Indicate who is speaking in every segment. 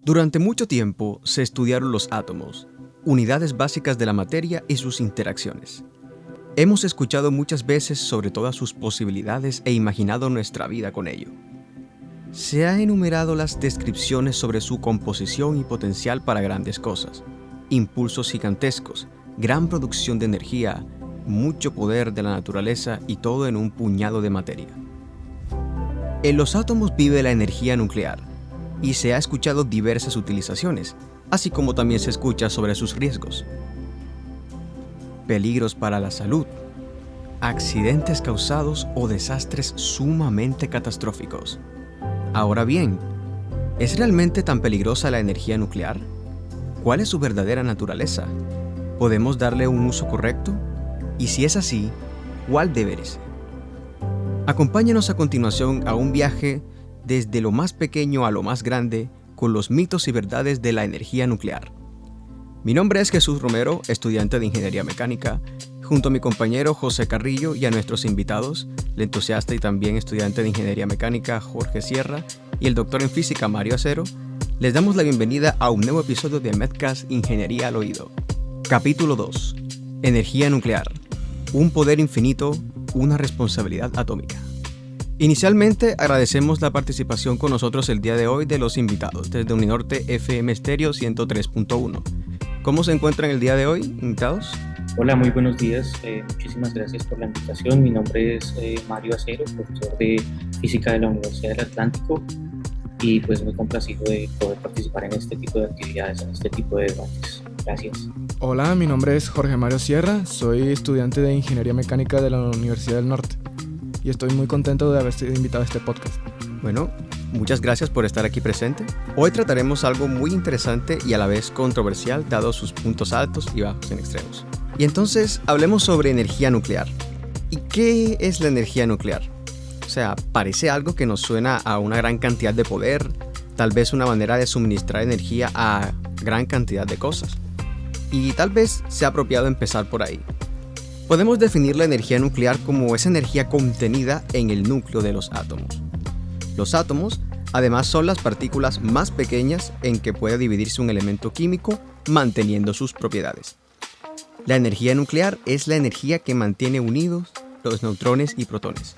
Speaker 1: Durante mucho tiempo se estudiaron los átomos, unidades básicas de la materia y sus interacciones. Hemos escuchado muchas veces sobre todas sus posibilidades e imaginado nuestra vida con ello. Se han enumerado las descripciones sobre su composición y potencial para grandes cosas, impulsos gigantescos, gran producción de energía, mucho poder de la naturaleza y todo en un puñado de materia. En los átomos vive la energía nuclear, y se ha escuchado diversas utilizaciones, así como también se escucha sobre sus riesgos. Peligros para la salud, accidentes causados o desastres sumamente catastróficos. Ahora bien, ¿es realmente tan peligrosa la energía nuclear? ¿Cuál es su verdadera naturaleza? ¿Podemos darle un uso correcto? Y si es así, ¿cuál debe ser? Acompáñenos a continuación a un viaje desde lo más pequeño a lo más grande, con los mitos y verdades de la energía nuclear. Mi nombre es Jesús Romero, estudiante de Ingeniería Mecánica, junto a mi compañero José Carrillo y a nuestros invitados, el entusiasta y también estudiante de Ingeniería Mecánica Jorge Sierra y el doctor en Física Mario Acero, les damos la bienvenida a un nuevo episodio de Medcast Ingeniería al Oído. Capítulo 2. Energía nuclear. Un poder infinito, una responsabilidad atómica. Inicialmente agradecemos la participación con nosotros el día de hoy de los invitados desde Uninorte FM Stereo 103.1. ¿Cómo se encuentran el día de hoy, invitados?
Speaker 2: Hola, muy buenos días. Muchísimas gracias por la invitación. Mi nombre es Mario Acero, profesor de Física de la Universidad del Atlántico, y pues muy complacido de poder participar en este tipo de actividades, en este tipo de debates. Gracias.
Speaker 3: Hola, mi nombre es Jorge Mario Sierra, soy estudiante de Ingeniería Mecánica de la Universidad del Norte y estoy muy contento de haber sido invitado a este podcast.
Speaker 1: Bueno, muchas gracias por estar aquí presente. Hoy trataremos algo muy interesante y a la vez controversial, dados sus puntos altos y bajos en extremos. Y entonces hablemos sobre energía nuclear. ¿Y qué es la energía nuclear? O sea, parece algo que nos suena a una gran cantidad de poder, tal vez una manera de suministrar energía a gran cantidad de cosas. Y tal vez sea apropiado empezar por ahí. Podemos definir la energía nuclear como esa energía contenida en el núcleo de los átomos. Los átomos, además, son las partículas más pequeñas en que puede dividirse un elemento químico, manteniendo sus propiedades. La energía nuclear es la energía que mantiene unidos los neutrones y protones.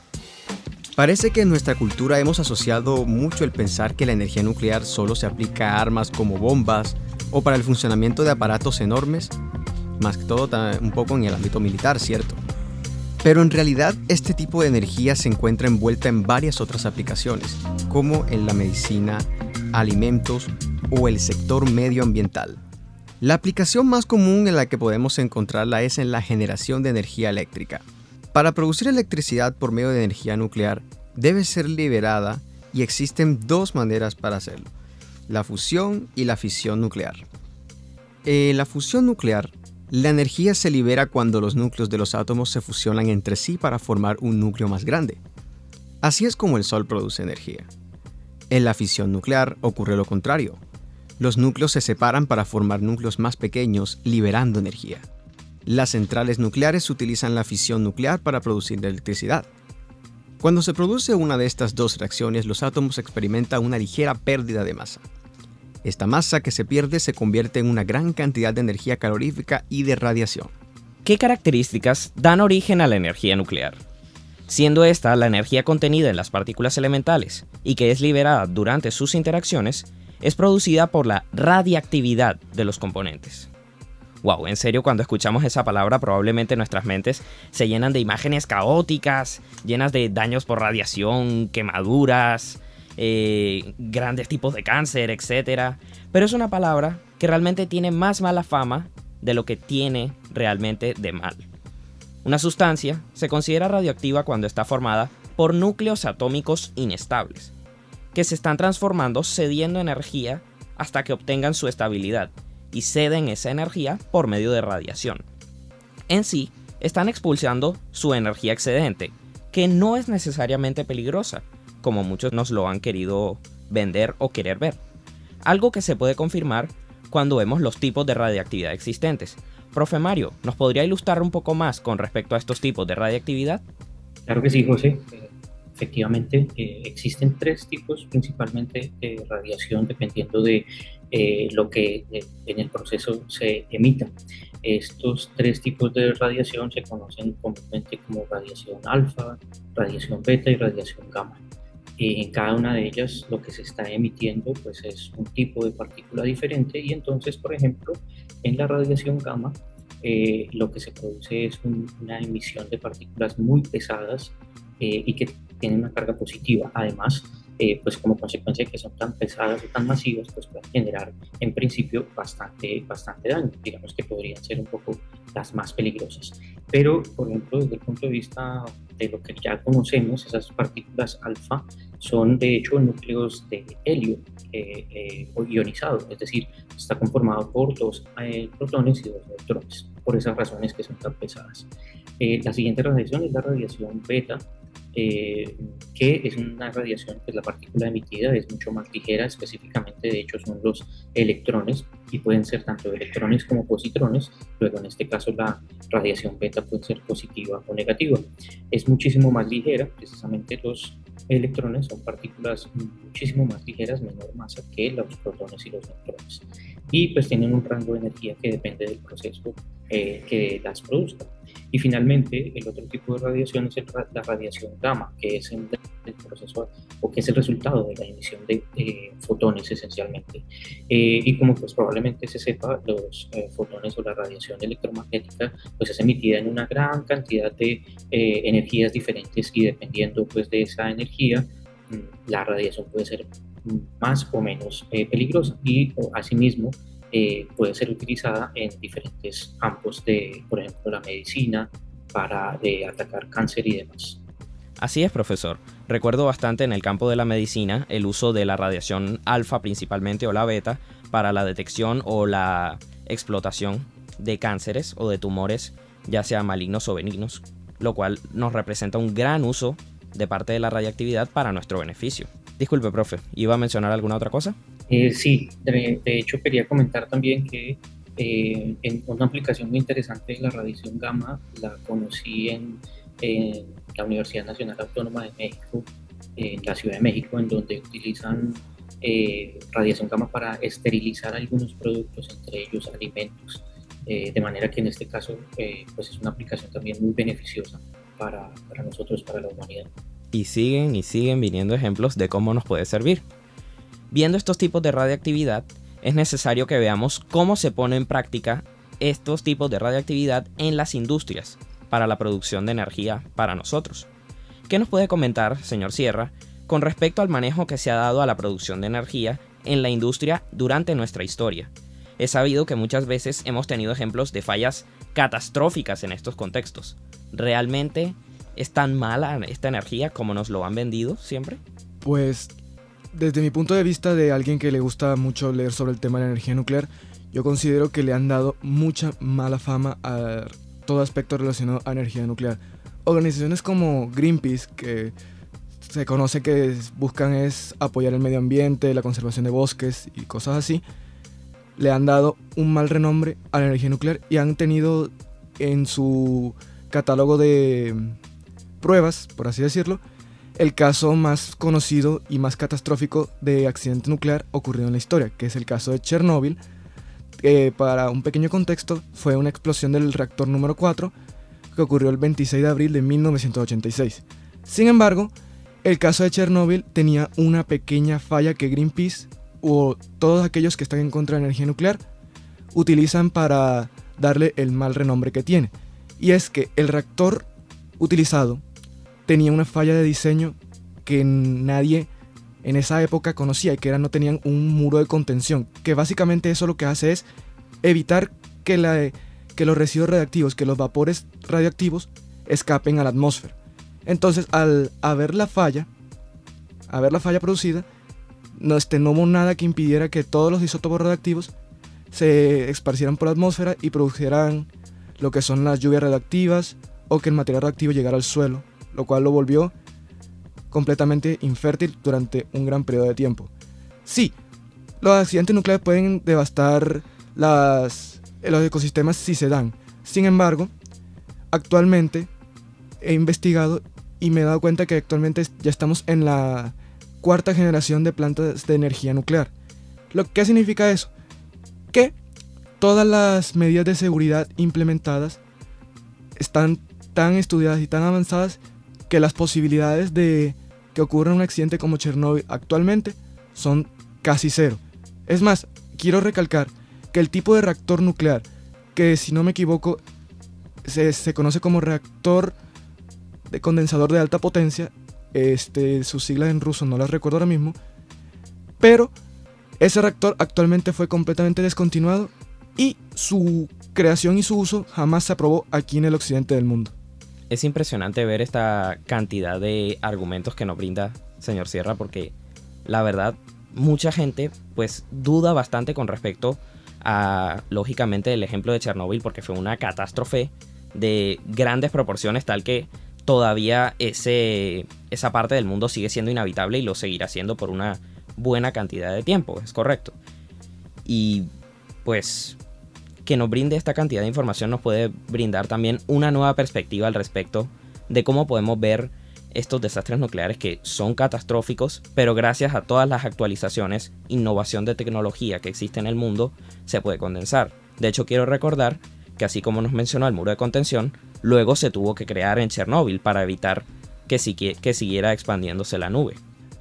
Speaker 1: Parece que en nuestra cultura hemos asociado mucho el pensar que la energía nuclear solo se aplica a armas como bombas o para el funcionamiento de aparatos enormes, más que todo un poco en el ámbito militar, ¿cierto? Pero en realidad este tipo de energía se encuentra envuelta en varias otras aplicaciones, como en la medicina, alimentos o el sector medioambiental. La aplicación más común en la que podemos encontrarla es en la generación de energía eléctrica. Para producir electricidad por medio de energía nuclear, debe ser liberada y existen dos maneras para hacerlo: la fusión y la fisión nuclear. En la fusión nuclear, la energía se libera cuando los núcleos de los átomos se fusionan entre sí para formar un núcleo más grande. Así es como el Sol produce energía. En la fisión nuclear ocurre lo contrario. Los núcleos se separan para formar núcleos más pequeños, liberando energía. Las centrales nucleares utilizan la fisión nuclear para producir electricidad. Cuando se produce una de estas dos reacciones, los átomos experimentan una ligera pérdida de masa. Esta masa que se pierde se convierte en una gran cantidad de energía calorífica y de radiación.
Speaker 4: ¿Qué características dan origen a la energía nuclear? Siendo esta la energía contenida en las partículas elementales y que es liberada durante sus interacciones, es producida por la radiactividad de los componentes. Wow, en serio, cuando escuchamos esa palabra probablemente nuestras mentes se llenan de imágenes caóticas, llenas de daños por radiación, quemaduras, grandes tipos de cáncer, etc. Pero es una palabra que realmente tiene más mala fama de lo que tiene realmente de mal. Una sustancia se considera radioactiva cuando está formada por núcleos atómicos inestables, que se están transformando cediendo energía hasta que obtengan su estabilidad y ceden esa energía por medio de radiación. En sí, están expulsando su energía excedente, que no es necesariamente peligrosa, como muchos nos lo han querido vender o querer ver. Algo que se puede confirmar cuando vemos los tipos de radiactividad existentes. Profe Mario, ¿nos podría ilustrar un poco más con respecto a estos tipos de radiactividad?
Speaker 2: Claro que sí, José. efectivamente existen tres tipos principalmente de radiación dependiendo de lo que en el proceso se emita. Estos tres tipos de radiación se conocen comúnmente como radiación alfa, radiación beta y radiación gamma. En cada una de ellas lo que se está emitiendo pues es un tipo de partícula diferente y entonces, por ejemplo, en la radiación gamma lo que se produce es una emisión de partículas muy pesadas y que tienen una carga positiva. Además, pues como consecuencia de que son tan pesadas o tan masivas, pues pueden generar en principio bastante daño. Digamos que podrían ser un poco las más peligrosas. Pero, por ejemplo, desde el punto de vista de lo que ya conocemos, esas partículas alfa son de hecho núcleos de helio ionizado, es decir, está conformado por dos protones y dos neutrones, por esas razones que son tan pesadas. La siguiente radiación es la radiación beta, que es una radiación, pues la partícula emitida es mucho más ligera, específicamente de hecho son los electrones y pueden ser tanto electrones como positrones. Luego en este caso la radiación beta puede ser positiva o negativa. Es muchísimo más ligera, precisamente los electrones son partículas muchísimo más ligeras, menor masa que los protones y los neutrones, y pues tienen un rango de energía que depende del proceso que las produzca. Y finalmente el otro tipo de radiación es la radiación gamma, que es el proceso o que es el resultado de la emisión de fotones esencialmente. Y como pues probablemente se sepa, los fotones o la radiación electromagnética pues es emitida en una gran cantidad de energías diferentes, y dependiendo pues de esa energía la radiación puede ser más o menos peligrosa, y asimismo puede ser utilizada en diferentes campos de, por ejemplo, la medicina para atacar cáncer y demás.
Speaker 4: Así es, profesor. Recuerdo bastante en el campo de la medicina el uso de la radiación alfa principalmente, o la beta, para la detección o la explotación de cánceres o de tumores, ya sea malignos o benignos, lo cual nos representa un gran uso de parte de la radiactividad para nuestro beneficio. Disculpe, profe, ¿iba a mencionar alguna otra cosa?
Speaker 2: Sí, de hecho quería comentar también que en una aplicación muy interesante de la radiación gamma la conocí en la Universidad Nacional Autónoma de México, en la Ciudad de México, en donde utilizan radiación gamma para esterilizar algunos productos, entre ellos alimentos, de manera que en este caso pues es una aplicación también muy beneficiosa para nosotros, para la humanidad.
Speaker 4: Y siguen viniendo ejemplos de cómo nos puede servir. Viendo estos tipos de radiactividad, es necesario que veamos cómo se pone en práctica estos tipos de radiactividad en las industrias para la producción de energía para nosotros. ¿Qué nos puede comentar, señor Sierra, con respecto al manejo que se ha dado a la producción de energía en la industria durante nuestra historia? Es sabido que muchas veces hemos tenido ejemplos de fallas catastróficas en estos contextos. ¿Realmente es tan mala esta energía como nos lo han vendido siempre?
Speaker 3: Pues, desde mi punto de vista de alguien que le gusta mucho leer sobre el tema de la energía nuclear, yo considero que le han dado mucha mala fama a todo aspecto relacionado a energía nuclear. Organizaciones como Greenpeace, que se conoce que buscan es apoyar el medio ambiente, la conservación de bosques y cosas así, le han dado un mal renombre a la energía nuclear y han tenido en su catálogo de pruebas, por así decirlo, el caso más conocido y más catastrófico de accidente nuclear ocurrido en la historia, que es el caso de Chernóbil. Para un pequeño contexto, fue una explosión del reactor número 4 que ocurrió el 26 de abril de 1986. Sin embargo, el caso de Chernóbil tenía una pequeña falla que Greenpeace o todos aquellos que están en contra de la energía nuclear utilizan para darle el mal renombre que tiene. Y es que el reactor utilizado tenía una falla de diseño que nadie en esa época conocía, y que no tenían un muro de contención, que básicamente eso lo que hace es evitar que los residuos radiactivos, que los vapores radioactivos escapen a la atmósfera. Entonces, al haber la falla producida, no hubo nada que impidiera que todos los isótopos radioactivos se esparcieran por la atmósfera y produjeran lo que son las lluvias radioactivas, o que el material radioactivo llegara al suelo, lo cual lo volvió completamente infértil durante un gran periodo de tiempo. Sí, los accidentes nucleares pueden devastar los ecosistemas si se dan. Sin embargo, actualmente he investigado y me he dado cuenta que actualmente ya estamos en la cuarta generación de plantas de energía nuclear. ¿Qué significa eso? Que todas las medidas de seguridad implementadas están tan estudiadas y tan avanzadas que las posibilidades de que ocurra un accidente como Chernobyl actualmente son casi cero. Es más, quiero recalcar que el tipo de reactor nuclear, que si no me equivoco se conoce como reactor de condensador de alta potencia, sus siglas en ruso no las recuerdo ahora mismo, pero ese reactor actualmente fue completamente descontinuado y su creación y su uso jamás se aprobó aquí en el occidente del mundo.
Speaker 4: Es impresionante ver esta cantidad de argumentos que nos brinda señor Sierra, porque la verdad mucha gente pues duda bastante con respecto a, lógicamente, el ejemplo de Chernobyl, porque fue una catástrofe de grandes proporciones, tal que todavía esa parte del mundo sigue siendo inhabitable y lo seguirá siendo por una buena cantidad de tiempo, es correcto. Y pues que nos brinde esta cantidad de información nos puede brindar también una nueva perspectiva al respecto de cómo podemos ver estos desastres nucleares que son catastróficos, pero gracias a todas las actualizaciones, innovación de tecnología que existe en el mundo, se puede condensar. De hecho, quiero recordar que así como nos mencionó el muro de contención, luego se tuvo que crear en Chernóbil para evitar que siguiera expandiéndose la nube.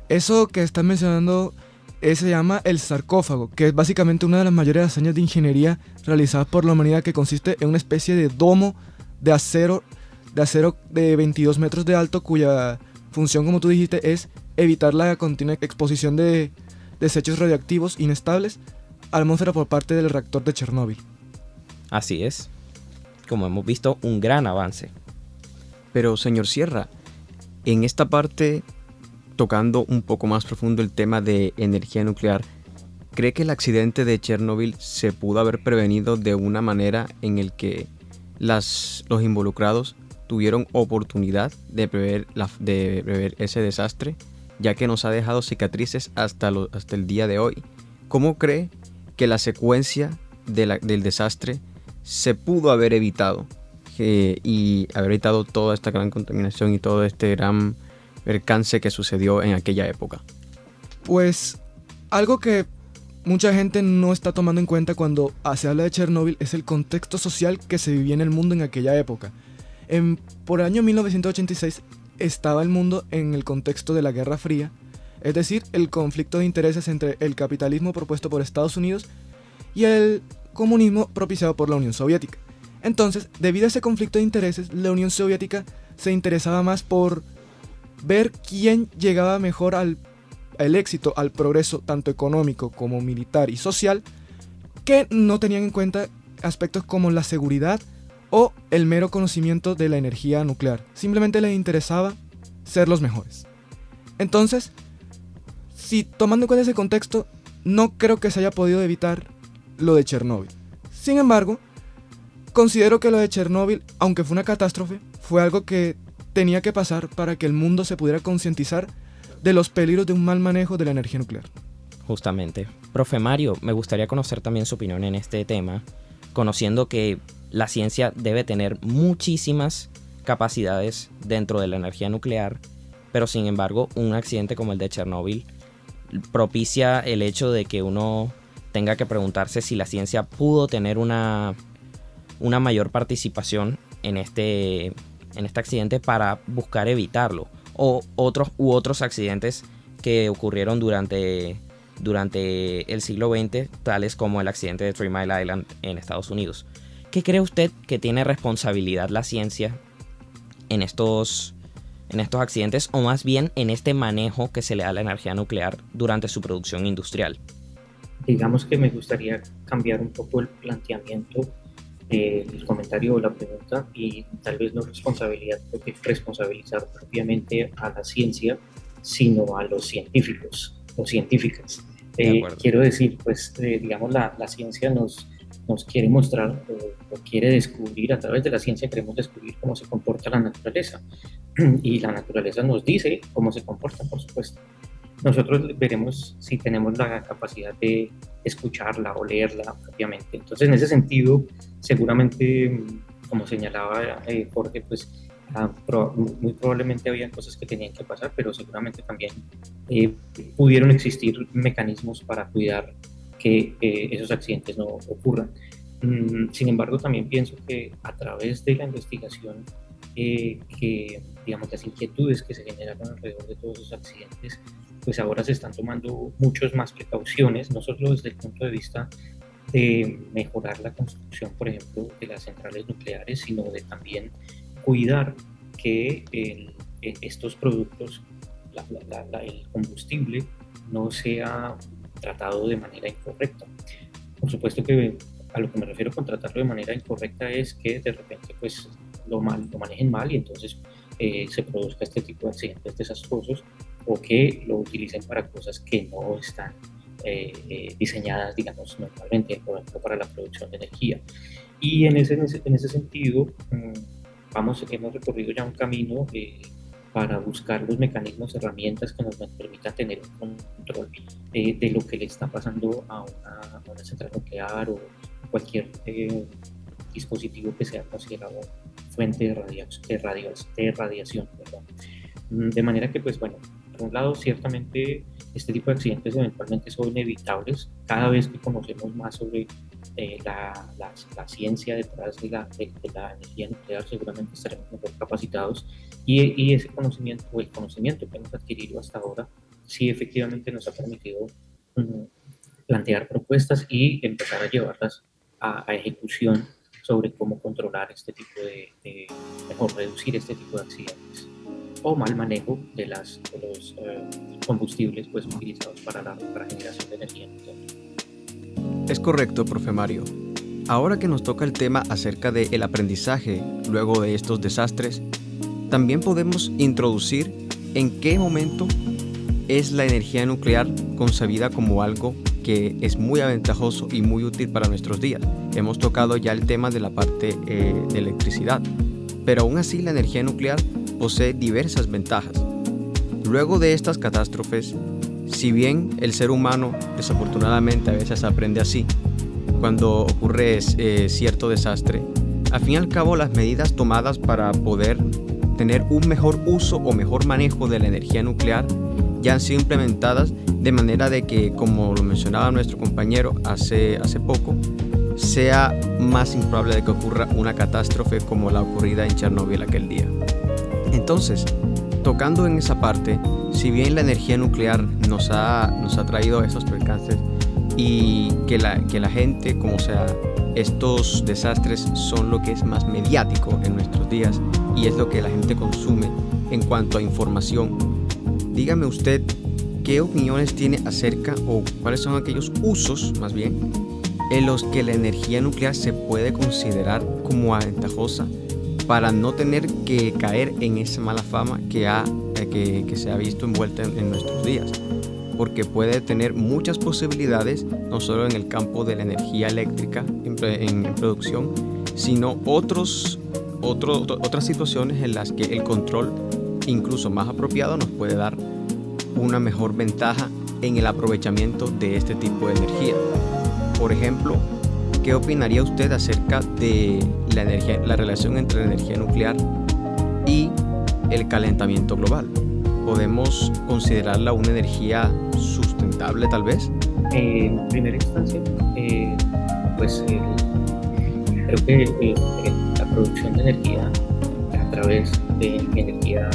Speaker 3: Eso que estás mencionando se llama el sarcófago, que es básicamente una de las mayores hazañas de ingeniería realizadas por la humanidad, que consiste en una especie de domo de acero de 22 metros de alto, cuya función, como tú dijiste, es evitar la continua exposición de desechos radioactivos inestables a la atmósfera por parte del reactor de Chernóbil.
Speaker 4: Así es, como hemos visto, un gran avance.
Speaker 1: Pero, señor Sierra, en esta parte, tocando un poco más profundo el tema de energía nuclear, ¿cree que el accidente de Chernobyl se pudo haber prevenido de una manera en el que los involucrados tuvieron oportunidad de prever ese desastre, ya que nos ha dejado cicatrices hasta el día de hoy? ¿Cómo cree que la secuencia del desastre se pudo haber evitado y haber evitado toda esta gran contaminación y todo este gran percance que sucedió en aquella época?
Speaker 3: Pues algo que mucha gente no está tomando en cuenta cuando se habla de Chernobyl es el contexto social que se vivía en el mundo en aquella época. Por el año 1986 estaba el mundo en el contexto de la Guerra Fría, es decir, el conflicto de intereses entre el capitalismo propuesto por Estados Unidos y el comunismo propiciado por la Unión Soviética. Entonces, debido a ese conflicto de intereses, la Unión Soviética se interesaba más por ver quién llegaba mejor al éxito, al progreso tanto económico como militar y social, que no tenían en cuenta aspectos como la seguridad o el mero conocimiento de la energía nuclear. Simplemente les interesaba ser los mejores. Entonces, si tomando en cuenta ese contexto, no creo que se haya podido evitar lo de Chernóbil. Sin embargo, considero que lo de Chernóbil, aunque fue una catástrofe, fue algo que tenía que pasar para que el mundo se pudiera concientizar de los peligros de un mal manejo de la energía nuclear.
Speaker 4: Justamente. Profe Mario, me gustaría conocer también su opinión en este tema, conociendo que la ciencia debe tener muchísimas capacidades dentro de la energía nuclear, pero sin embargo un accidente como el de Chernóbil propicia el hecho de que uno tenga que preguntarse si la ciencia pudo tener una mayor participación en este accidente para buscar evitarlo, o otros accidentes que ocurrieron durante el siglo XX, tales como el accidente de 3 Mile Island en Estados Unidos. ¿Qué cree usted que tiene responsabilidad la ciencia en estos accidentes, o más bien en este manejo que se le da a la energía nuclear durante su producción industrial?
Speaker 2: Digamos que me gustaría cambiar un poco el planteamiento, el comentario o la pregunta, y tal vez no responsabilizar propiamente a la ciencia, sino a los científicos o científicas. Quiero decir, pues, digamos, la ciencia nos quiere mostrar o quiere descubrir, a través de la ciencia queremos descubrir cómo se comporta la naturaleza, y la naturaleza nos dice cómo se comporta, por supuesto. Nosotros veremos si tenemos la capacidad de escucharla o leerla propiamente. Entonces, en ese sentido, seguramente, como señalaba Jorge, pues Muy probablemente habían cosas que tenían que pasar, pero seguramente también pudieron existir mecanismos para cuidar que esos accidentes no ocurran. Sin embargo, también pienso que a través de la investigación, digamos, las inquietudes que se generaron alrededor de todos esos accidentes, pues ahora se están tomando muchas más precauciones, no solo desde el punto de vista de mejorar la construcción, por ejemplo, de las centrales nucleares, sino de también cuidar que estos productos, el combustible, no sea tratado de manera incorrecta. Por supuesto que a lo que me refiero con tratarlo de manera incorrecta es que de repente pues lo manejen mal y entonces se produzca este tipo de accidentes desastrosos, o que lo utilicen para cosas que no están diseñadas, digamos, normalmente, por ejemplo, para la producción de energía. Y en ese sentido, hemos recorrido ya un camino para buscar los mecanismos, herramientas que nos permitan tener un control de lo que le está pasando a una central nuclear o cualquier dispositivo que sea considerado fuente de radiación. Perdón. De manera que, pues bueno, por un lado, ciertamente este tipo de accidentes eventualmente son inevitables. Cada vez que conocemos más sobre la ciencia detrás de la energía nuclear, seguramente estaremos mejor capacitados, y ese conocimiento, o el conocimiento que hemos adquirido hasta ahora, sí efectivamente nos ha permitido plantear propuestas y empezar a llevarlas a ejecución sobre cómo controlar este tipo mejor reducir este tipo de accidentes o mal manejo de los combustibles pues utilizados para la generación de energía nuclear.
Speaker 1: Es correcto, profe Mario. Ahora que nos toca el tema acerca del aprendizaje luego de estos desastres, también podemos introducir en qué momento es la energía nuclear concebida como algo que es muy aventajoso y muy útil para nuestros días. Hemos tocado ya el tema de la parte de electricidad, pero aún así la energía nuclear posee diversas ventajas. Luego de estas catástrofes, si bien el ser humano desafortunadamente a veces aprende así, cuando ocurre cierto desastre, al fin y al cabo las medidas tomadas para poder tener un mejor uso o mejor manejo de la energía nuclear ya han sido implementadas de manera de que, como lo mencionaba nuestro compañero hace poco, sea más improbable de que ocurra una catástrofe como la ocurrida en Chernóbil aquel día. Entonces, tocando en esa parte, si bien la energía nuclear nos ha traído esos percances y que la gente, como sea, estos desastres son lo que es más mediático en nuestros días y es lo que la gente consume en cuanto a información, dígame usted qué opiniones tiene acerca o cuáles son aquellos usos, más bien, en los que la energía nuclear se puede considerar como aventajosa para no tener que caer en esa mala fama que se ha visto envuelta en nuestros días, porque puede tener muchas posibilidades, no solo en el campo de la energía eléctrica en producción, sino otras situaciones en las que el control incluso más apropiado nos puede dar una mejor ventaja en el aprovechamiento de este tipo de energía. Por ejemplo, ¿qué opinaría usted acerca de la relación entre la energía nuclear y el calentamiento global? ¿Podemos considerarla una energía sustentable tal vez?
Speaker 2: En primera instancia, pues creo que la producción de energía a través de energía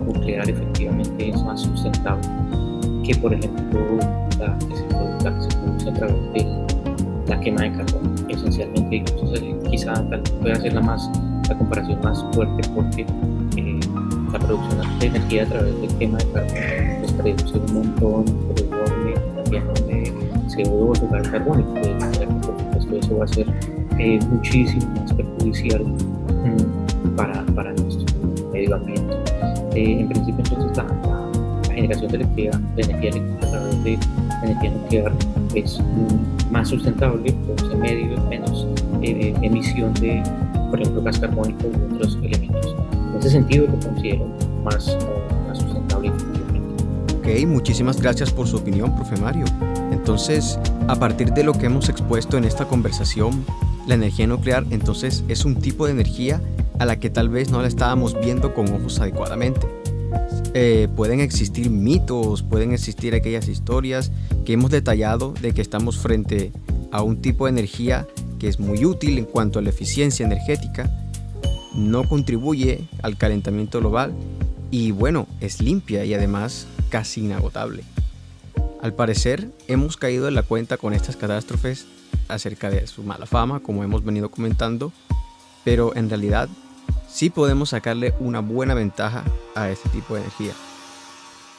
Speaker 2: nuclear efectivamente es más sustentable que, por ejemplo, la que se produce a través de la quema de carbón. Esencialmente, entonces, quizá pueda ser la comparación más fuerte, porque la producción de energía a través de quema de carbón pues produce un montón enorme también de CO2 o gas carbónico, de manera que por supuesto eso va a ser muchísimo más perjudicial para nuestro medio ambiente. En principio, entonces, la generación de energía eléctrica a través de energía nuclear es más sustentable, produce menos emisión de, por ejemplo, gas carbónico u otros elementos. En ese sentido, lo considero más sustentable efectivamente.
Speaker 1: Ok, muchísimas gracias por su opinión, profe Mario. Entonces, a partir de lo que hemos expuesto en esta conversación, la energía nuclear entonces es un tipo de energía a la que tal vez no la estábamos viendo con ojos adecuadamente. Pueden existir mitos, pueden existir aquellas historias que hemos detallado de que estamos frente a un tipo de energía que es muy útil en cuanto a la eficiencia energética, no contribuye al calentamiento global y bueno, es limpia y además casi inagotable. Al parecer, hemos caído en la cuenta con estas catástrofes acerca de su mala fama, como hemos venido comentando, pero en realidad sí podemos sacarle una buena ventaja a este tipo de energía.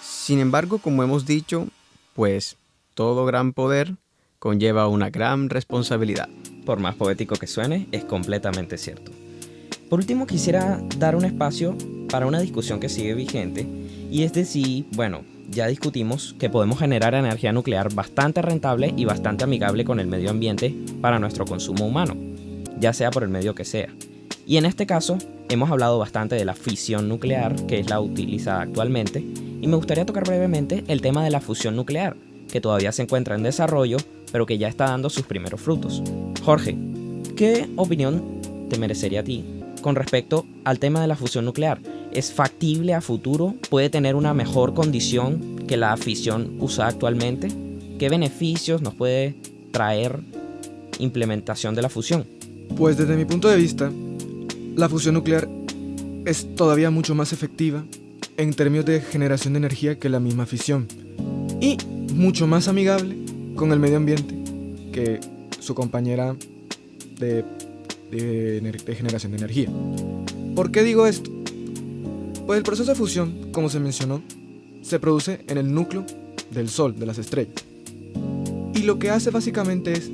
Speaker 1: Sin embargo, como hemos dicho, pues todo gran poder conlleva una gran responsabilidad.
Speaker 4: Por más poético que suene, es completamente cierto. Por último, quisiera dar un espacio para una discusión que sigue vigente, y es de si, ya discutimos que podemos generar energía nuclear bastante rentable y bastante amigable con el medio ambiente para nuestro consumo humano, ya sea por el medio que sea. Y en este caso, hemos hablado bastante de la fisión nuclear, que es la utilizada actualmente, y me gustaría tocar brevemente el tema de la fusión nuclear, que todavía se encuentra en desarrollo, pero que ya está dando sus primeros frutos. Jorge, ¿qué opinión te merecería a ti con respecto al tema de la fusión nuclear? ¿Es factible a futuro? ¿Puede tener una mejor condición que la fisión usada actualmente? ¿Qué beneficios nos puede traer implementación de la fusión?
Speaker 3: Pues desde mi punto de vista, la fusión nuclear es todavía mucho más efectiva en términos de generación de energía que la misma fisión y mucho más amigable con el medio ambiente que su compañera de generación de energía. ¿Por qué digo esto? Pues el proceso de fusión, como se mencionó, se produce en el núcleo del Sol, de las estrellas. Y lo que hace básicamente es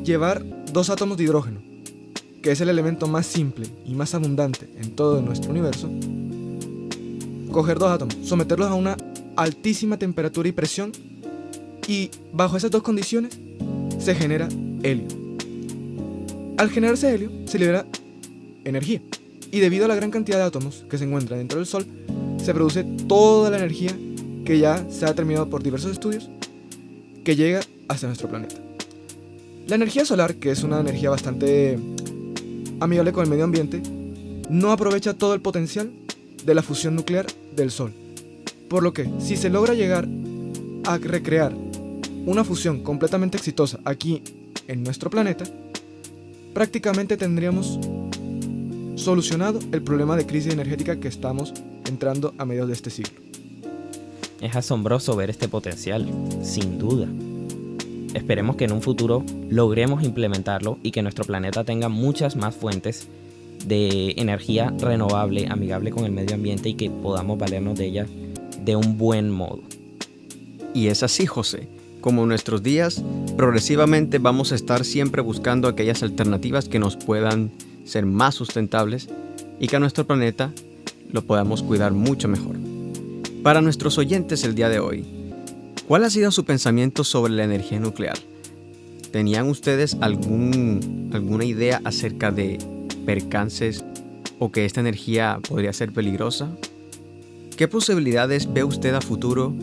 Speaker 3: llevar dos átomos de hidrógeno, que es el elemento más simple y más abundante en todo nuestro universo, coger dos átomos, someterlos a una altísima temperatura y presión, y bajo esas dos condiciones se genera helio. Al generarse helio, se libera energía. Y debido a la gran cantidad de átomos que se encuentran dentro del Sol, se produce toda la energía que ya se ha determinado por diversos estudios que llega hacia nuestro planeta. La energía solar, que es una energía bastante amigable con el medio ambiente, no aprovecha todo el potencial de la fusión nuclear del Sol. Por lo que, si se logra llegar a recrear una fusión completamente exitosa aquí en nuestro planeta, prácticamente tendríamos solucionado el problema de crisis energética que estamos entrando a mediados de este siglo.
Speaker 4: Es asombroso ver este potencial, sin duda. Esperemos que en un futuro logremos implementarlo y que nuestro planeta tenga muchas más fuentes de energía renovable, amigable con el medio ambiente y que podamos valernos de ella de un buen modo.
Speaker 1: Y es así, José. Como en nuestros días, progresivamente vamos a estar siempre buscando aquellas alternativas que nos puedan ser más sustentables y que a nuestro planeta lo podamos cuidar mucho mejor. Para nuestros oyentes el día de hoy, ¿cuál ha sido su pensamiento sobre la energía nuclear? ¿Tenían ustedes alguna idea acerca de percances o que esta energía podría ser peligrosa? ¿Qué posibilidades ve usted a futuro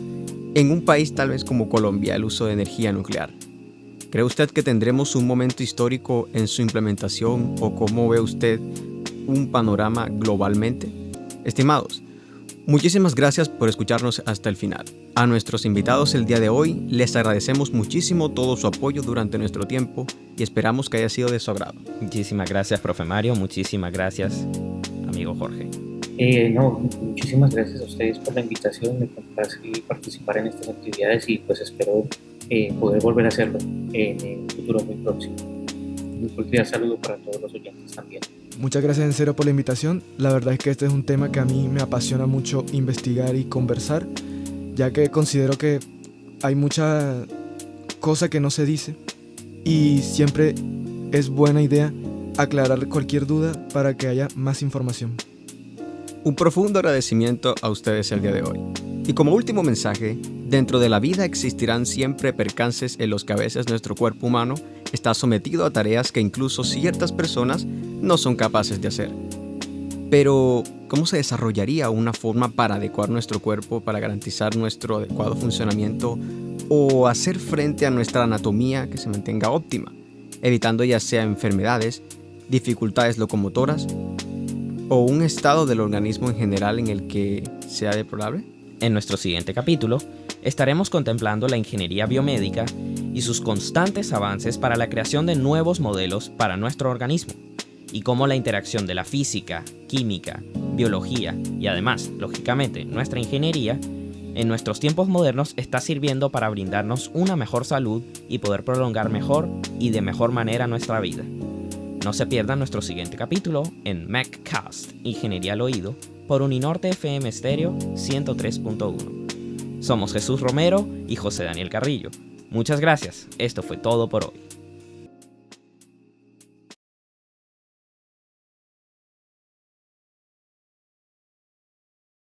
Speaker 1: en un país tal vez como Colombia el uso de energía nuclear? ¿Cree usted que tendremos un momento histórico en su implementación o cómo ve usted un panorama globalmente? Estimados, muchísimas gracias por escucharnos hasta el final. A nuestros invitados el día de hoy les agradecemos muchísimo todo su apoyo durante nuestro tiempo y esperamos que haya sido de su agrado.
Speaker 4: Muchísimas gracias, profe Mario. Muchísimas gracias, amigo Jorge.
Speaker 2: Muchísimas gracias a ustedes por la invitación. Me complace participar en estas actividades y pues espero poder volver a hacerlo en un futuro muy próximo. Un cordial saludo para todos los oyentes también.
Speaker 3: Muchas gracias en serio por la invitación. La verdad es que este es un tema que a mí me apasiona mucho investigar y conversar, ya que considero que hay mucha cosa que no se dice y siempre es buena idea aclarar cualquier duda para que haya más información.
Speaker 1: Un profundo agradecimiento a ustedes el día de hoy. Y como último mensaje, dentro de la vida existirán siempre percances en los que a veces nuestro cuerpo humano está sometido a tareas que incluso ciertas personas no son capaces de hacer. Pero, ¿cómo se desarrollaría una forma para adecuar nuestro cuerpo, para garantizar nuestro adecuado funcionamiento o hacer frente a nuestra anatomía que se mantenga óptima, evitando ya sea enfermedades dificultades locomotoras o un estado del organismo en general en el que sea deplorable?
Speaker 4: En nuestro siguiente capítulo, estaremos contemplando la ingeniería biomédica y sus constantes avances para la creación de nuevos modelos para nuestro organismo, y cómo la interacción de la física, química, biología y además, lógicamente, nuestra ingeniería, en nuestros tiempos modernos está sirviendo para brindarnos una mejor salud y poder prolongar mejor y de mejor manera nuestra vida. No se pierdan nuestro siguiente capítulo en MacCast, Ingeniería al Oído, por Uninorte FM Stereo 103.1. Somos Jesús Romero y José Daniel Carrillo. Muchas gracias, esto fue todo por hoy.